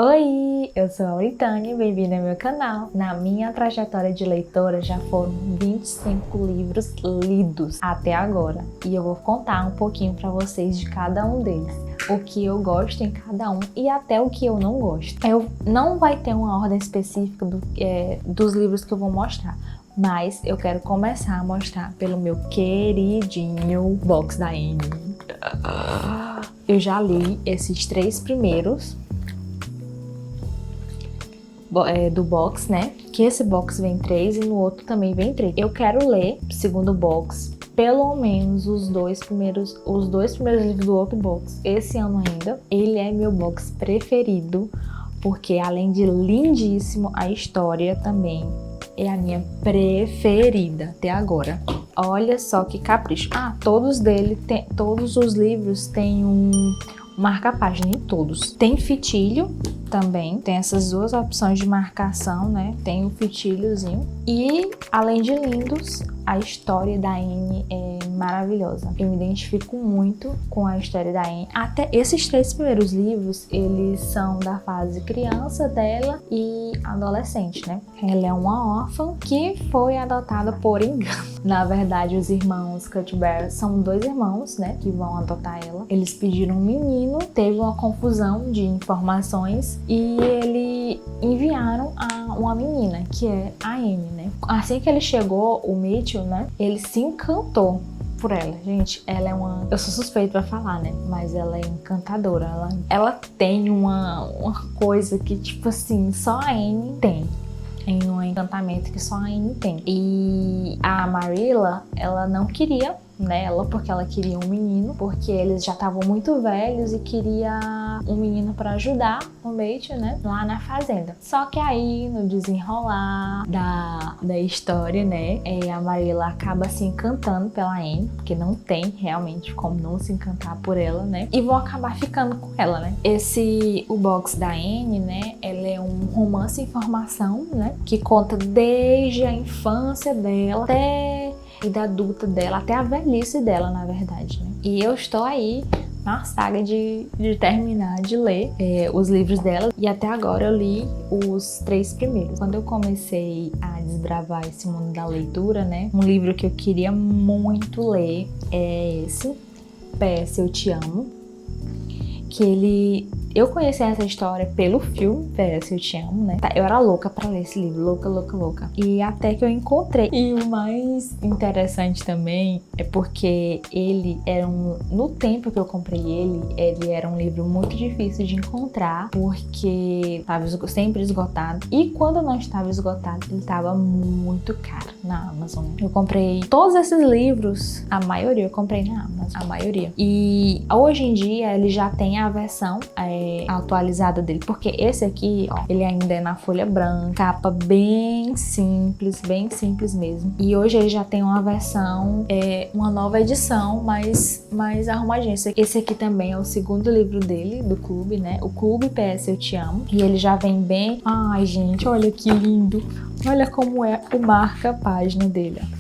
Oi, eu sou a Britânia, bem-vinda ao meu canal. Na minha trajetória de leitora já foram 25 livros lidos até agora e eu vou contar um pouquinho para vocês de cada um deles, o que eu gosto em cada um e até o que eu não gosto. Não vai ter uma ordem específica dos livros que eu vou mostrar, mas eu quero começar a mostrar pelo meu queridinho box da Anne. Eu já li esses 3 primeiros do box, né? Que esse box vem 3 e no outro também vem 3. Eu quero ler, segundo box, pelo menos os dois primeiros livros do outro box esse ano ainda. Ele é meu box preferido, porque além de lindíssimo, a história também é a minha preferida até agora. Olha só que capricho. Todos os livros têm um marca-página em todos. Tem fitilho também, tem essas duas opções de marcação, né? Tem o fitilhozinho. E, além de lindos, a história da Anne é maravilhosa. Eu me identifico muito com a história da Anne. Até esses 3 primeiros livros, eles são da fase criança dela e adolescente, né? Ela é uma órfã que foi adotada por engano. Na verdade, os irmãos Cuthbert são 2 irmãos, né? Que vão adotar ela. Eles pediram um menino, teve uma confusão de informações e eles enviaram uma menina, que é a Anne, né? Assim que ele chegou, o Mitchell, né? Ele se encantou por ela. Gente, ela é uma... Eu sou suspeita pra falar, né? Mas ela é encantadora. Ela tem uma coisa que, tipo assim, só a Anne tem. Em um encantamento que só a Anne tem. E a Marilla, ela não queria nela, porque ela queria um menino, porque eles já estavam muito velhos e queria um menino para ajudar o Mitchell, né, lá na fazenda. Só que aí, no desenrolar da história, né, a Marilla acaba se encantando pela Anne, porque não tem realmente como não se encantar por ela, né, e vão acabar ficando com ela, né. O box da Anne, né, ela é um romance em formação, né, que conta desde a infância dela até a vida adulta dela, até a velhice dela, na verdade, né? E eu estou aí na saga de terminar de ler os livros dela, e até agora eu li os 3 primeiros. Quando eu comecei a desbravar esse mundo da leitura, né, um livro que eu queria muito ler é esse, PS Eu Te Amo, que eu conheci essa história pelo filme PS Eu Te Amo, né? Eu era louca pra ler esse livro, louca. E até que eu encontrei. E o mais interessante também é porque ele era no tempo que eu comprei ele era um livro muito difícil de encontrar, porque estava sempre esgotado. E quando não estava esgotado, ele estava muito caro na Amazon. Eu comprei todos esses livros, a maioria eu comprei na Amazon, a maioria. E hoje em dia ele já tem a versão atualizada dele, porque esse aqui, ó, ele ainda é na folha branca, capa bem simples mesmo. E hoje ele já tem uma versão, uma nova edição, mais arrumadinha. Esse aqui também é o segundo livro dele, do clube, né? O Clube PS Eu Te Amo. E ele já vem bem... Ai, gente, olha que lindo! Olha como é o marca-página dele, ó.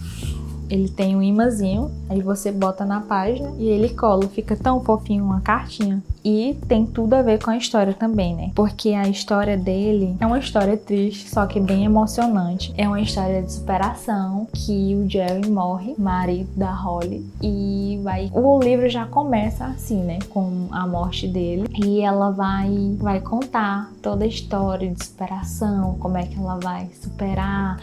Ele tem um imãzinho, aí você bota na página e ele cola, fica tão fofinho, uma cartinha. E tem tudo a ver com a história também, né? Porque a história dele é uma história triste, só que bem emocionante. É uma história de superação, que o Jerry morre, marido da Holly, e o livro já começa assim, né? Com a morte dele. E ela vai contar toda a história de superação, como é que ela vai superar,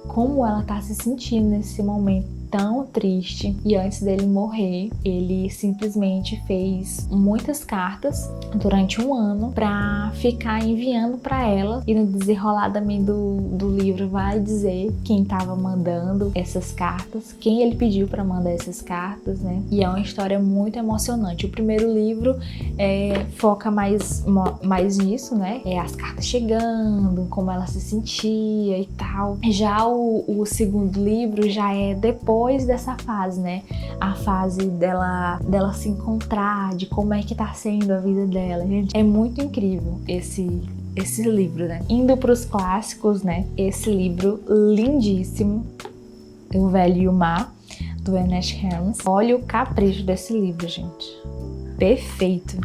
como ela tá se sentindo nesse momento tão triste. E antes dele morrer, ele simplesmente fez muitas cartas durante um ano pra ficar enviando pra ela, e no desenrolar também do livro vai dizer quem tava mandando essas cartas, quem ele pediu pra mandar essas cartas, né? E é uma história muito emocionante. O primeiro livro foca mais nisso, né? As cartas chegando, como ela se sentia e tal. Já o segundo livro já é depois dessa fase, né? A fase dela se encontrar, de como é que tá sendo a vida dela. Gente, é muito incrível esse livro, né? Indo pros clássicos, né? Esse livro lindíssimo, O Velho e o Mar, do Ernest Helms. Olha o capricho desse livro, gente. Perfeito.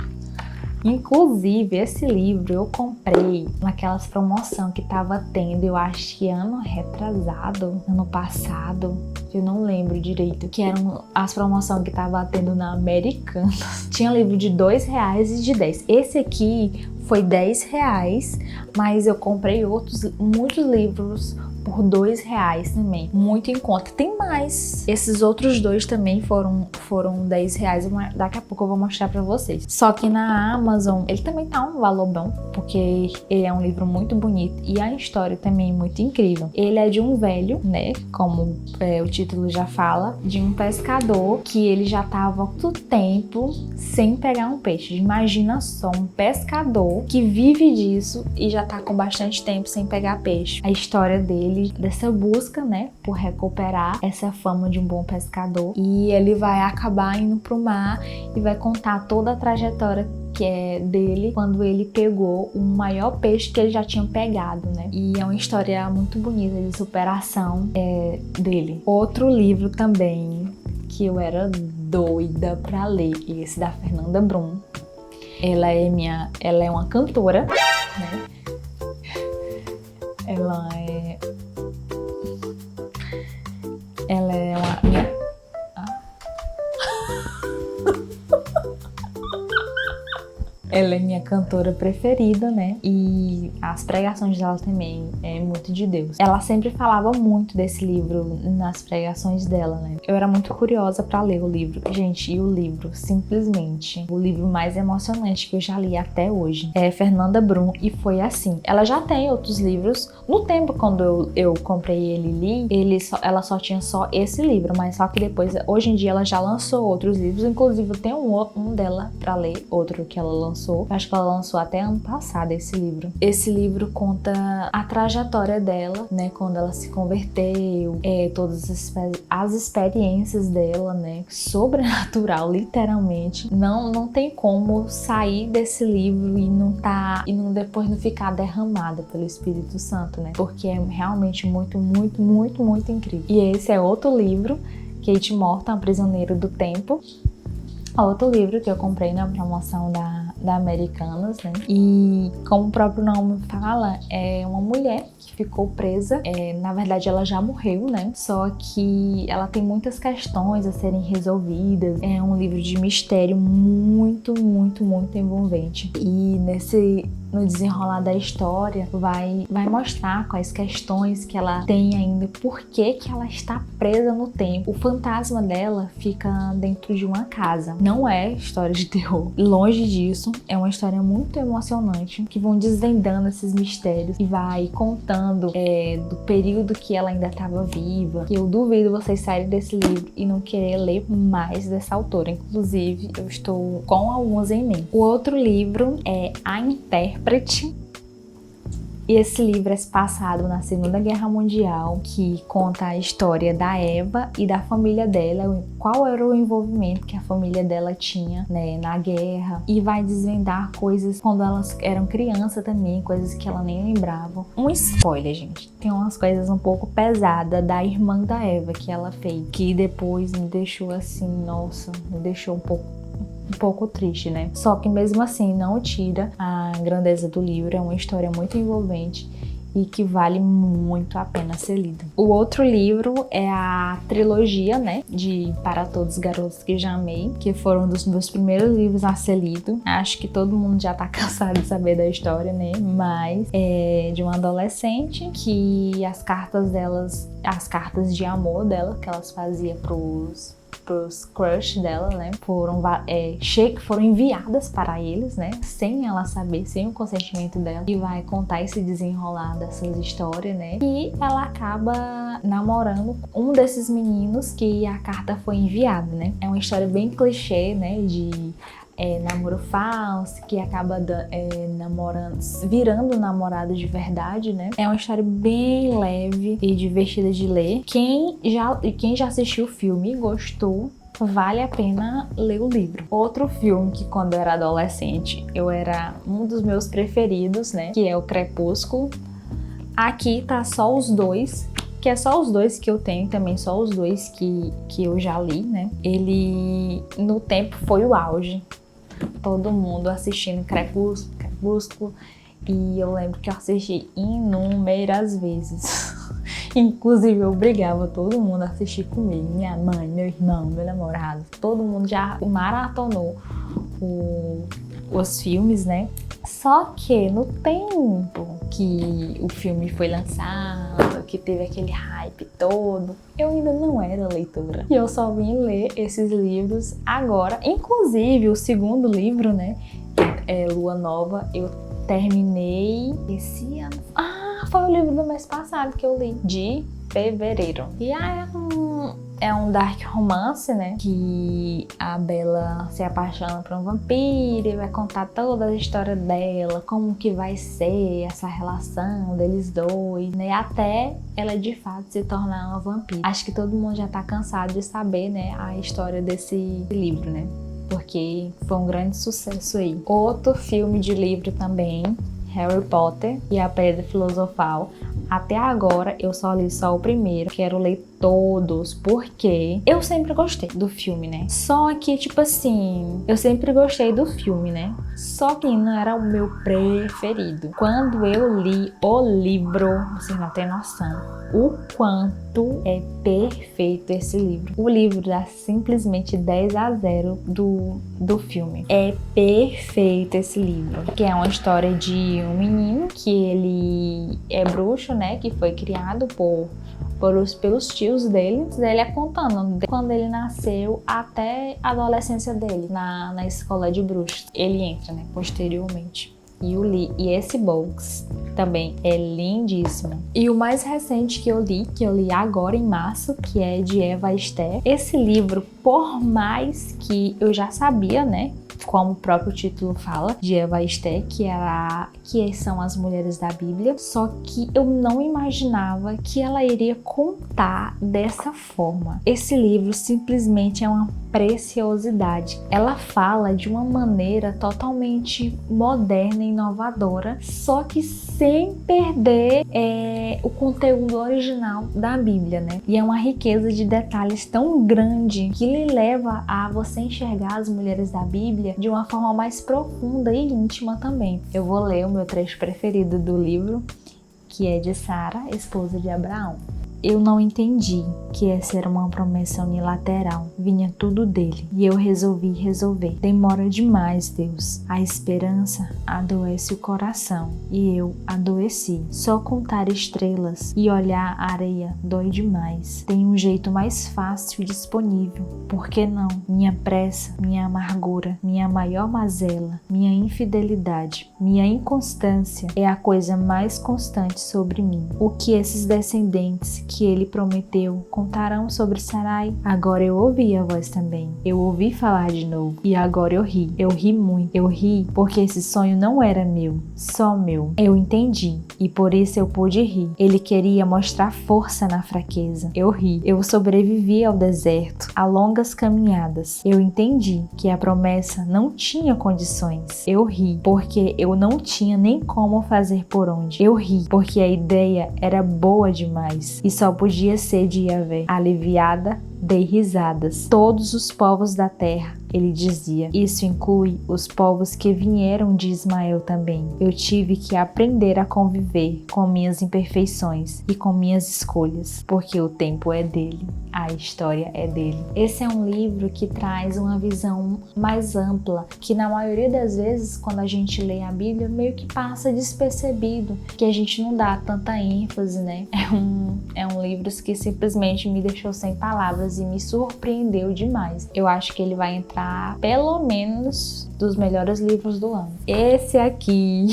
Inclusive, esse livro eu comprei naquelas promoções que tava tendo, eu acho que ano retrasado, ano passado, eu não lembro direito, que eram as promoções que tava tendo na Americanas. Tinha livro de R$2 e de 10. Esse aqui foi R$10, mas eu comprei muitos livros por R$2 também, muito em conta. Tem mais. Esses outros dois também foram R$10, daqui a pouco eu vou mostrar pra vocês. Só que na Amazon, ele também tá um valor bom, porque ele é um livro muito bonito e a história também é muito incrível. Ele é de um velho, né, como o título já fala, de um pescador que ele já tava muito tempo sem pegar um peixe. Imagina só, um pescador que vive disso e já tá com bastante tempo sem pegar peixe. A história dele, dessa busca, né, por recuperar essa fama de um bom pescador, e ele vai acabar indo pro mar e vai contar toda a trajetória que é dele quando ele pegou o maior peixe que ele já tinha pegado, né? E é uma história muito bonita de superação dele. Outro livro também que eu era doida pra ler, esse da Fernanda Brum. Ela é uma cantora, né? Ela é uma ela é minha cantora preferida, né? E as pregações dela também é muito de Deus. Ela sempre falava muito desse livro nas pregações dela, né? Eu era muito curiosa pra ler o livro. Gente, e o livro, simplesmente, o livro mais emocionante que eu já li até hoje é Fernanda Brum, e foi assim. Ela já tem outros livros. No tempo, quando eu comprei ele e li, ela só tinha só esse livro, mas só que depois, hoje em dia, ela já lançou outros livros. Inclusive, eu tenho um dela pra ler, outro que ela lançou. Acho que ela lançou até ano passado esse livro. Esse livro conta a trajetória dela, né? Quando ela se converteu, todas as experiências dela, né? Sobrenatural, literalmente. Não tem como sair desse livro e depois não ficar derramada pelo Espírito Santo, né? Porque é realmente muito, muito, muito, muito incrível. E esse é outro livro, Kate Morton, A Prisioneira do Tempo. Outro livro que eu comprei na promoção da Americanas, né? E como o próprio nome fala, é uma mulher que ficou presa. Na verdade, ela já morreu, né? Só que ela tem muitas questões a serem resolvidas. É um livro de mistério muito, muito, muito envolvente. E no desenrolar da história, vai mostrar quais questões que ela tem ainda, por que ela está presa no tempo. O fantasma dela fica dentro de uma casa. Não é história de terror, longe disso, é uma história muito emocionante, que vão desvendando esses mistérios e vai contando do período que ela ainda estava viva. E eu duvido vocês saírem desse livro e não querer ler mais dessa autora. Inclusive, eu estou com algumas em mente. O outro livro é A Intérprete. E esse livro é passado na Segunda Guerra Mundial, que conta a história da Eva e da família dela, qual era o envolvimento que a família dela tinha, né, na guerra, e vai desvendar coisas quando elas eram crianças também, coisas que ela nem lembrava. Um spoiler, gente, tem umas coisas um pouco pesadas da irmã da Eva que ela fez, que depois me deixou assim, nossa, me deixou um pouco triste, né? Só que mesmo assim não tira a grandeza do livro, é uma história muito envolvente e que vale muito a pena ser lida. O outro livro é a trilogia, né, de Para Todos os Garotos que Já Amei, que foram um dos meus primeiros livros a ser lido. Acho que todo mundo já tá cansado de saber da história, né, mas é de uma adolescente que as cartas de amor dela, que elas faziam pros crush dela, né, foram enviadas para eles, né, sem ela saber, sem o consentimento dela, e vai contar esse desenrolar dessas histórias, né, e ela acaba namorando um desses meninos que a carta foi enviada, né. É uma história bem clichê, né, de namoro falso, que acaba virando namorado de verdade, né? É uma história bem leve e divertida de ler. Quem já assistiu o filme e gostou, vale a pena ler o livro. Outro filme que quando eu era adolescente, era um dos meus preferidos, né? Que é o Crepúsculo. Aqui tá só os dois, que é só os dois que eu tenho também, só os dois que eu já li, né? Ele, no tempo, foi o auge. todo mundo assistindo Crepúsculo. E eu lembro que eu assisti inúmeras vezes. Inclusive eu obrigava todo mundo a assistir comigo. Minha mãe, meu irmão, meu namorado. Todo mundo já maratonou os filmes, né? Só que no tempo que o filme foi lançado, que teve aquele hype todo, eu ainda não era leitora. E eu só vim ler esses livros agora. Inclusive o segundo livro, né? Lua Nova, eu terminei esse ano. Foi o livro do mês passado que eu li, de fevereiro. E é um dark romance, né? Que a Bella se apaixona por um vampiro e vai contar toda a história dela, como que vai ser essa relação deles dois, né? Até ela de fato se tornar uma vampira. Acho que todo mundo já tá cansado de saber, né? A história desse livro, né? Porque foi um grande sucesso aí. Outro filme de livro também, Harry Potter e a Pedra Filosofal. Até agora eu só li o primeiro, quero ler todos, porque eu sempre gostei do filme, né? Só que, tipo assim, eu sempre gostei do filme, né? Só que não era o meu preferido. Quando eu li o livro, vocês não têm noção o quanto é perfeito esse livro. O livro dá simplesmente 10-0 do filme. É perfeito esse livro, que é uma história de um menino que ele é bruxo, né? Que foi criado pelos tios dele. Ele é contando quando ele nasceu até a adolescência dele na escola de bruxos. Ele entra, né, posteriormente. E esse box também é lindíssimo. E o mais recente que eu li agora em março, que é de Eva Esther. Esse livro, por mais que eu já sabia, né, como o próprio título fala, de Eva Esther, que são as mulheres da Bíblia, só que eu não imaginava que ela iria contar dessa forma. Esse livro simplesmente é uma preciosidade. Ela fala de uma maneira totalmente moderna e inovadora, só que sem perder o conteúdo original da Bíblia, né? E é uma riqueza de detalhes tão grande que lhe leva a você enxergar as mulheres da Bíblia de uma forma mais profunda e íntima também. Eu vou ler o meu trecho preferido do livro, que é de Sara, esposa de Abraão. Eu não entendi que essa era uma promessa unilateral. Vinha tudo dele. E eu resolvi resolver. Demora demais, Deus. A esperança adoece o coração. E eu adoeci. Só contar estrelas e olhar a areia dói demais. Tem um jeito mais fácil e disponível. Por que não? Minha pressa, minha amargura, minha maior mazela, minha infidelidade, minha inconstância é a coisa mais constante sobre mim. O que esses descendentes que ele prometeu contarão sobre Sarai? Agora eu ouvi a voz também. Eu ouvi falar de novo. E agora eu ri. Eu ri muito. Eu ri porque esse sonho não era meu, só meu. Eu entendi e por isso eu pude rir. Ele queria mostrar força na fraqueza. Eu ri. Eu sobrevivi ao deserto, a longas caminhadas. Eu entendi que a promessa não tinha condições. Eu ri porque eu não tinha nem como fazer por onde. Eu ri porque a ideia era boa demais e só podia ser de Yahvé. Aliviada, dei risadas. Todos os povos da terra, ele dizia. Isso inclui os povos que vieram de Ismael também. Eu tive que aprender a conviver com minhas imperfeições e com minhas escolhas, porque o tempo é dele, a história é dele. Esse é um livro que traz uma visão mais ampla, que na maioria das vezes, quando a gente lê a Bíblia, meio que passa despercebido, que a gente não dá tanta ênfase, né? É um livro que simplesmente me deixou sem palavras e me surpreendeu demais. Eu acho que ele vai entrar, pelo menos, dos melhores livros do ano. Esse aqui,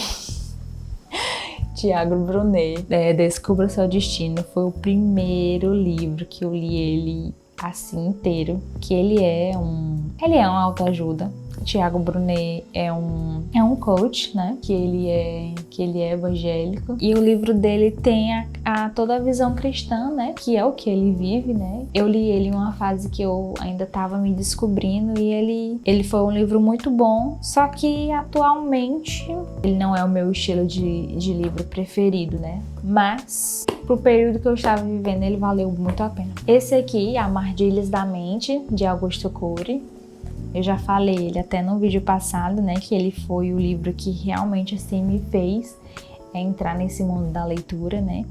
Tiago Brunet, Descubra Seu Destino, foi o primeiro livro que eu li ele assim inteiro, que ele é uma autoajuda. Tiago Brunet é um coach, né? Que ele é evangélico. E o livro dele tem toda a visão cristã, né? Que é o que ele vive, né? Eu li ele em uma fase que eu ainda estava me descobrindo e ele foi um livro muito bom. Só que atualmente ele não é o meu estilo de livro preferido, né? Mas pro período que eu estava vivendo ele valeu muito a pena. Esse aqui, Armadilhas da Mente, de Augusto Cury. Eu já falei ele até no vídeo passado, né, que ele foi o livro que realmente assim me fez entrar nesse mundo da leitura, né.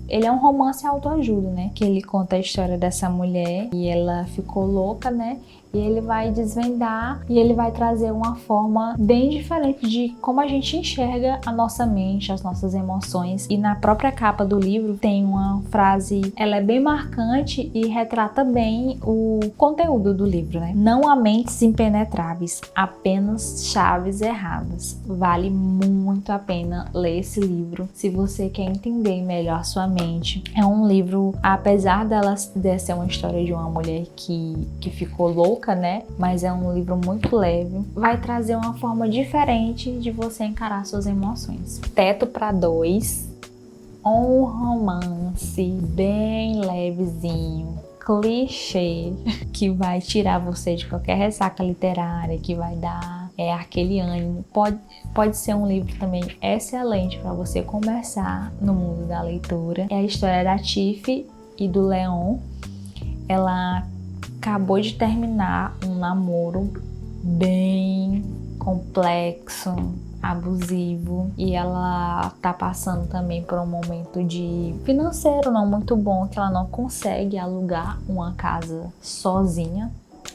Ele é um romance autoajuda, né, que ele conta a história dessa mulher e ela ficou louca, né, e ele vai desvendar e ele vai trazer uma forma bem diferente de como a gente enxerga a nossa mente, as nossas emoções. E na própria capa do livro tem uma frase, ela é bem marcante e retrata bem o conteúdo do livro, né? Não há mentes impenetráveis, apenas chaves erradas. Vale muito a pena ler esse livro se você quer entender melhor sua mente. É um livro, apesar de ser uma história de uma mulher que ficou louca, né? Mas é um livro muito leve. Vai trazer uma forma diferente de você encarar suas emoções. Teto para Dois, um romance bem levezinho, clichê, que vai tirar você de qualquer ressaca literária, que vai dar aquele ânimo. Pode ser um livro também excelente para você começar no mundo da leitura. É a história da Tiff e do Leon. Ela acabou de terminar um namoro bem complexo, abusivo, e ela tá passando também por um momento de financeiro não muito bom, que ela não consegue alugar uma casa sozinha,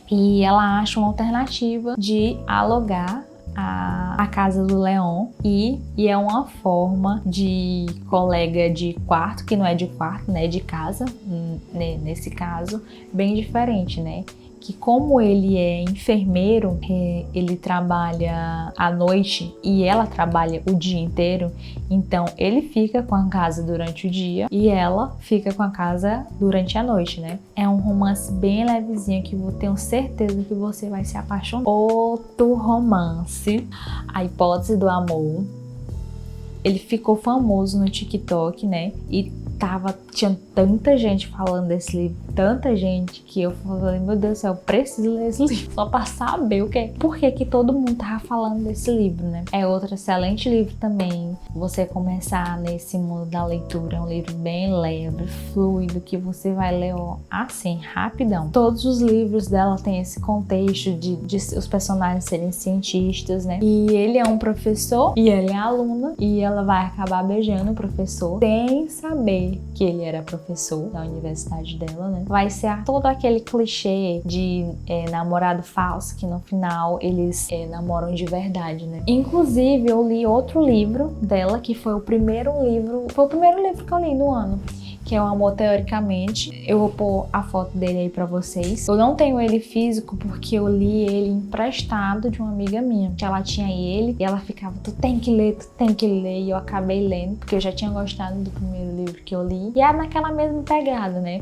e ela acha uma alternativa de alugar a casa do Leon e é uma forma de colega de quarto, que não é de quarto, né, de casa, nesse caso, bem diferente, né? Que como ele é enfermeiro, ele trabalha à noite e ela trabalha o dia inteiro, então ele fica com a casa durante o dia e ela fica com a casa durante a noite, né? É um romance bem levezinho que eu tenho certeza que você vai se apaixonar. Outro romance, A Hipótese do Amor. Ele ficou famoso no TikTok, né? E tinha tanta gente falando desse livro, tanta gente, que eu falei, meu Deus do céu, eu preciso ler esse livro só pra saber por que todo mundo tava falando desse livro, né? É outro excelente livro também, você começar nesse mundo da leitura. É um livro bem leve, fluido, que você vai ler assim, rapidão. Todos os livros dela têm esse contexto de os personagens serem cientistas, né? E ele é um professor e ela é aluna, e ela vai acabar beijando o professor sem saber que ele era professor da universidade dela, né? Vai ser todo aquele clichê de namorado falso, que no final eles namoram de verdade, né? Inclusive, eu li outro livro dela, que foi o primeiro livro que eu li no ano, que é o Amor Teoricamente. Eu vou pôr a foto dele aí pra vocês. Eu não tenho ele físico porque eu li ele emprestado de uma amiga minha, que ela tinha ele e ela ficava, tu tem que ler, e eu acabei lendo, porque eu já tinha gostado do primeiro livro que eu li, e é naquela mesma pegada, né?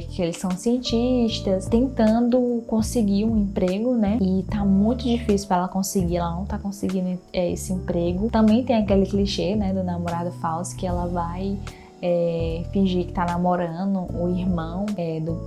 Que eles são cientistas tentando conseguir um emprego, né? E tá muito difícil pra ela conseguir, ela não tá conseguindo esse emprego. Também tem aquele clichê, né, do namorado falso, que ela vai fingir que tá namorando o irmão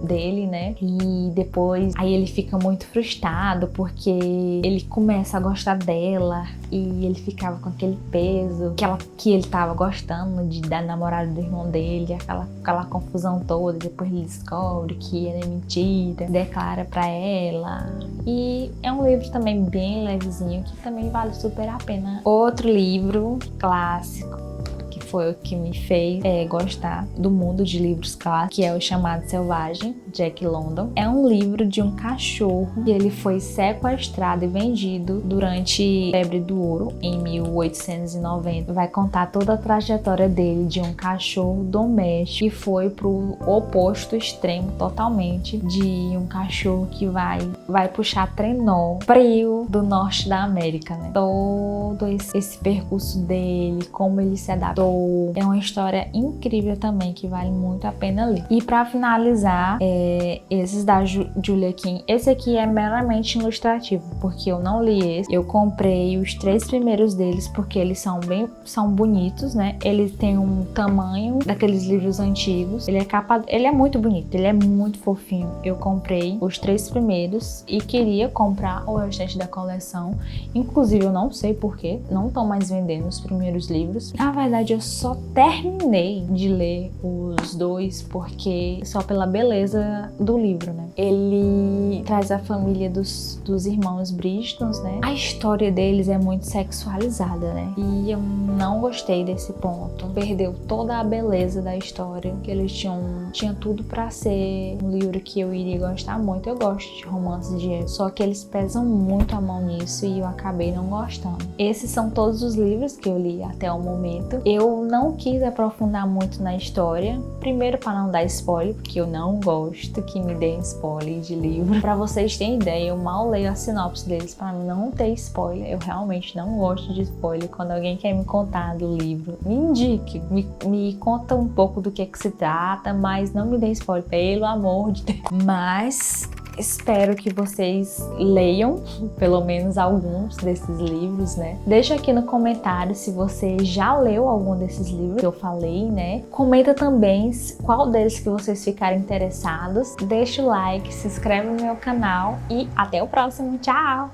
dele, né? E depois aí ele fica muito frustrado porque ele começa a gostar dela e ele ficava com aquele peso que ele tava gostando da namorada do irmão dele, aquela confusão toda. Depois ele descobre que é mentira, declara pra ela. E é um livro também bem levezinho, que também vale super a pena. Outro livro clássico foi o que me fez gostar do mundo de livros clássicos, que é O Chamado Selvagem, Jack London. É um livro de um cachorro que ele foi sequestrado e vendido durante a febre do ouro, em 1890. Vai contar toda a trajetória dele, de um cachorro doméstico que foi pro oposto extremo totalmente, de um cachorro que vai puxar trenó frio do norte da América, né? Todo esse percurso dele, como ele se adaptou. É uma história incrível também, que vale muito a pena ler. E pra finalizar, esses da Julia Quinn. Esse aqui é meramente ilustrativo, porque eu não li esse. Eu comprei os 3 primeiros deles porque eles são bonitos, né? Eles têm um tamanho daqueles livros antigos. Ele é muito bonito, ele é muito fofinho. Eu comprei os 3 primeiros e queria comprar o restante da coleção. Inclusive, eu não sei porquê, não estão mais vendendo os primeiros livros. Na verdade, eu só terminei de ler os dois porque só pela beleza do livro, né? Ele traz a família dos irmãos Bristons, né? A história deles é muito sexualizada, né? E eu não gostei desse ponto. Perdeu toda a beleza da história, que eles tinha tudo pra ser um livro que eu iria gostar muito. Eu gosto de romances de época, só que eles pesam muito a mão nisso e eu acabei não gostando. Esses são todos os livros que eu li até o momento. Eu não quis aprofundar muito na história, primeiro para não dar spoiler, porque eu não gosto que me deem spoiler de livro. Pra vocês terem ideia, eu mal leio a sinopse deles para não ter spoiler. Eu realmente não gosto de spoiler. Quando alguém quer me contar do livro, me indique, me conta um pouco do que se trata, mas não me dê spoiler, pelo amor de Deus. Mas espero que vocês leiam pelo menos alguns desses livros, né? Deixa aqui no comentário se você já leu algum desses livros que eu falei, né? Comenta também qual deles que vocês ficarem interessados. Deixa o like, se inscreve no meu canal e até o próximo. Tchau!